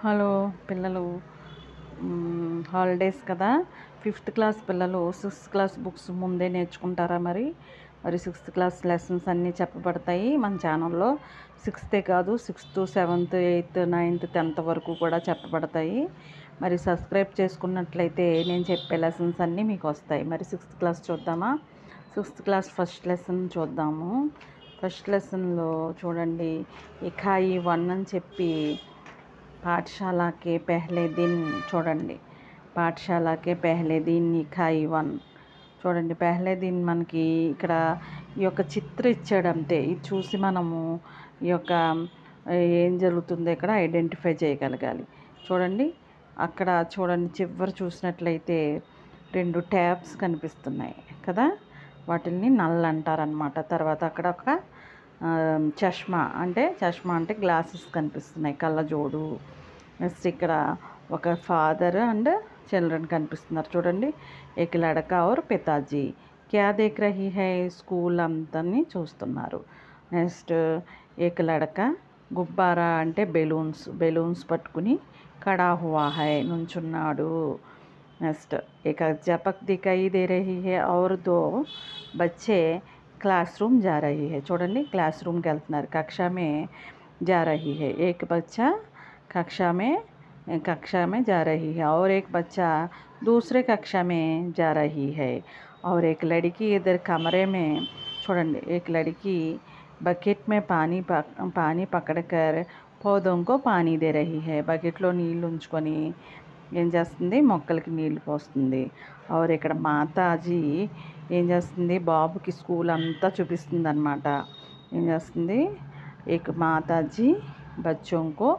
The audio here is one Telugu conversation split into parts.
హలో పిల్లలు, హాలిడేస్ కదా. ఫిఫ్త్ క్లాస్ పిల్లలు సిక్స్త్ క్లాస్ బుక్స్ ముందే నేర్చుకుంటారా? మరి సిక్స్త్ క్లాస్ లెసన్స్ అన్నీ చెప్పబడతాయి మన ఛానల్లో. సిక్స్తే కాదు, sixth, seventh, eighth, ninth, 10th వరకు కూడా చెప్పబడతాయి. మరి సబ్స్క్రైబ్ చేసుకున్నట్లయితే నేను చెప్పే లెసన్స్ అన్నీ మీకు వస్తాయి. మరి సిక్స్త్ క్లాస్ చూద్దామా? సిక్స్త్ క్లాస్ ఫస్ట్ లెసన్ చూద్దాము. ఫస్ట్ లెసన్లో చూడండి, ఇకాయి 1 అని చెప్పి पाठशाला के पहले दिन చూడండి. పాఠశాల కే పెహ్లే దిన్ ఇకాయి 1 చూడండి. పెహ్లే దిన్ మనకి ఇక్కడ ఈ యొక్క చిత్ర ఇచ్చాడు అంతే. ఇది చూసి మనము ఈ యొక్క ఏం జరుగుతుందో ఇక్కడ ఐడెంటిఫై చేయగలగాలి. చూడండి, అక్కడ చూడండి, చివరి చూసినట్లయితే 2 ట్యాబ్స్ కనిపిస్తున్నాయి కదా, వాటిని నల్ అంటారనమాట. తర్వాత అక్కడ ఒక చష్మా అంటే గ్లాసెస్ కనిపిస్తున్నాయి, కళ్ళజోడు. నెక్స్ట్ ఇక్కడ ఒక ఫాదర్ అండ్ చిల్డ్రన్ కనిపిస్తున్నారు. చూడండి, ఏక్ లడకా ఔర్ పితాజీ క్యా దేఖ్ రహీ హై, స్కూల్ అంతని చూస్తున్నారు. నెక్స్ట్ ఏక్ లడకా గుబ్బారా అంటే బెలూన్స్ పట్టుకుని ఖడా హువా హై నుంచున్నాడు. నెక్స్ట్ ఏక్ అధ్యాపక్ దిఖాయి దే రహీ హై ఔర్ 2 బచ్చే క్లాస్ రూమ్ जा रही है. చూడండి, క్లాస్ రూమ్కి వెళ్తున్నారు. కక్షా మే जा रही है. एक बच्चा कक्षा में जा रही है और एक बच्चा दूसरे कक्षा में जा रही है. और एक लड़की इधर कमरे में చూడండి, एक लड़की बकेट में पानी पकड़कर पौधों को पानी दे रही है. బకెట్లో నీళ్ళు ఉంచుకొని ఏం చేస్తుంది, మొక్కలకి నీళ్ళు పోస్తుంది. और ఇక్కడ మాతాజీ ఏం చేస్తుంది, బాబుకి స్కూల్ అంతా చూపిస్తుంది అన్నమాట. ఏం చేస్తుంది, एक మాతాజీ बच्चों को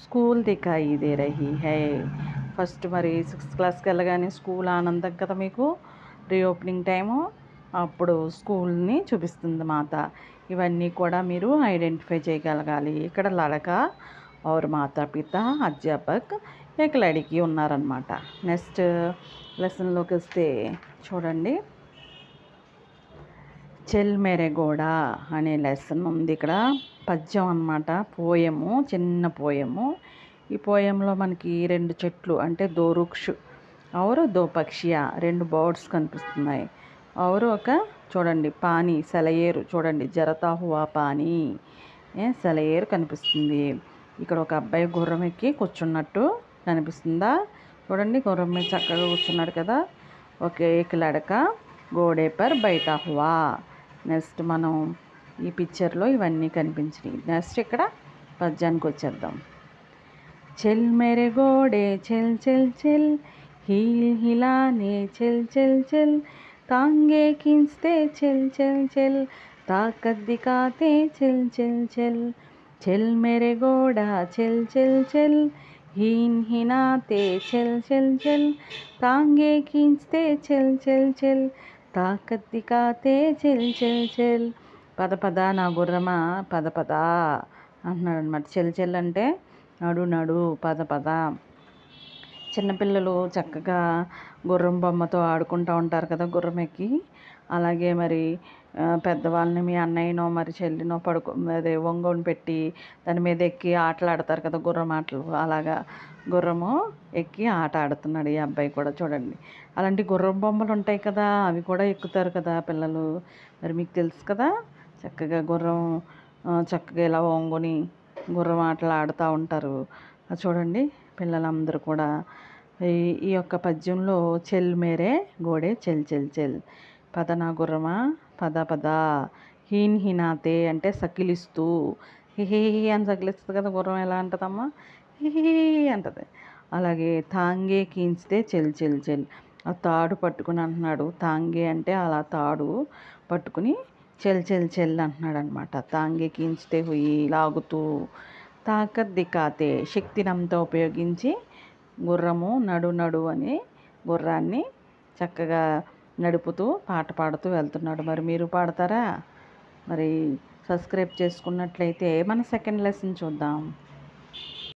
స్కూల్ దిఖాయి దే రహీ హై. ఫస్ట్ మరి సిక్స్త్ క్లాస్కి వెళ్ళగానే స్కూల్ ఆనందం కదా మీకు, రీఓపెనింగ్ టైము, అప్పుడు స్కూల్ని చూపిస్తుంది మాత. ఇవన్నీ కూడా మీరు ఐడెంటిఫై చేయగలగాలి. ఇక్కడ లడకా और మాతా పిత అధ్యాపక్ ఏక లడికి ఉన్నారనమాట. నెక్స్ట్ లెసన్లోకి వస్తే చూడండి, చెల్ మేరే గోడా అనే లెసన్ ఉంది. ఇక్కడ పద్యం అన్నమాట, పోయము, చిన్న పోయము. ఈ పోయంలో మనకి 2 చెట్లు అంటే 2 వృక్ష और 2 పక్షియా 2 బర్డ్స్ కనిపిస్తున్నాయి. और ఒక చూడండి పానీ సెలయేరు, చూడండి జరతా హువా పానీ, సెలయేరు కనిపిస్తుంది. ఇక్కడ ఒక అబ్బాయి గుర్రం ఎక్కి కూర్చున్నట్టు కనిపిస్తుందా? చూడండి, గుర్రం మీద చక్కగా కూర్చున్నాడు కదా. ఓకే, ఏక్ లడకా గోడే పర్ బైఠా హువా. నెక్స్ట్ మనం ఈ పిక్చర్లో ఇవన్నీ కనిపించినాయి. నెక్స్ట్ ఇక్కడ పద్యానికి వచ్చేద్దాం. చెల్ మేరే గోడే చెల్ చెల్ చెల్, హీల్ హిలానే చెల్ చెల్ చెల్, తాంగే खींचते చెల్ చెల్ చెల్, తాకత్ దిఖాతే చెల్ చెల్ చెల్. చెల్ మేరే గోడా చెల్ చెల్ చెల్, హీన్ హినాతే చెల్ చెల్ చెల్, తాంగే खींचते చెల్ చెల్ చెల్, తాకత్ దిఖాతే చెల్ చెల్ చెల్. పద పద నా గుర్రమా పద పద అంటున్నాడు అనమాట. చెల్ చెల్ అంటే నడు నడు, పద పద. చిన్నపిల్లలు చక్కగా గుర్రం బొమ్మతో ఆడుకుంటూ ఉంటారు కదా గుర్రం ఎక్కి. అలాగే మరి పెద్దవాళ్ళని మీ అన్నయ్యనో మరి చెల్లినో అదే ఒంగోని పెట్టి దాని మీద ఎక్కి ఆటలాడతారు కదా, గుర్రం ఆటలు. అలాగా గుర్రము ఎక్కి ఆట ఆడుతున్నాడు ఈ అబ్బాయి కూడా. చూడండి, అలాంటి గుర్రం బొమ్మలు ఉంటాయి కదా, అవి కూడా ఎక్కుతారు కదా పిల్లలు. మరి మీకు తెలుసు కదా, చక్కగా గుర్రం చక్కగా ఇలా ఒంగొని గుర్రం ఆటలు ఆడుతూ ఉంటారు. చూడండి, పిల్లలందరూ కూడా ఈ యొక్క పద్యంలో చెల్ మేరే గోడే చెల్ చెల్ చెల్, పద నా గుర్రమా పద పద, హీన్ హినాతే అంటే సకిలిస్తూ, హిహి అని సకిలిస్తుంది కదా గుర్రం. ఎలా అంటదమ్మా, హిహి అంటది. అలాగే తాంగే కీంచితే చెల్ చెల్ చెల్, ఆ తాడు పట్టుకుని అంటున్నాడు. తాంగే అంటే అలా తాడు పట్టుకుని చెల్ చెల్ చెల్ అంటున్నాడు అనమాట. తాంగే కీంచితే హుయి లాగుతూ, తాకత్ దిఖాతే శక్తినంతా ఉపయోగించి గుర్రము నడు నడు అని గుర్రాన్ని చక్కగా నడుపుతూ పాట పాడుతూ వెళ్తున్నాడు. మరి మీరు పాడతారా? మరి సబ్స్క్రైబ్ చేసుకున్నట్లయితే మన సెకండ్ లెసన్ చూద్దాం.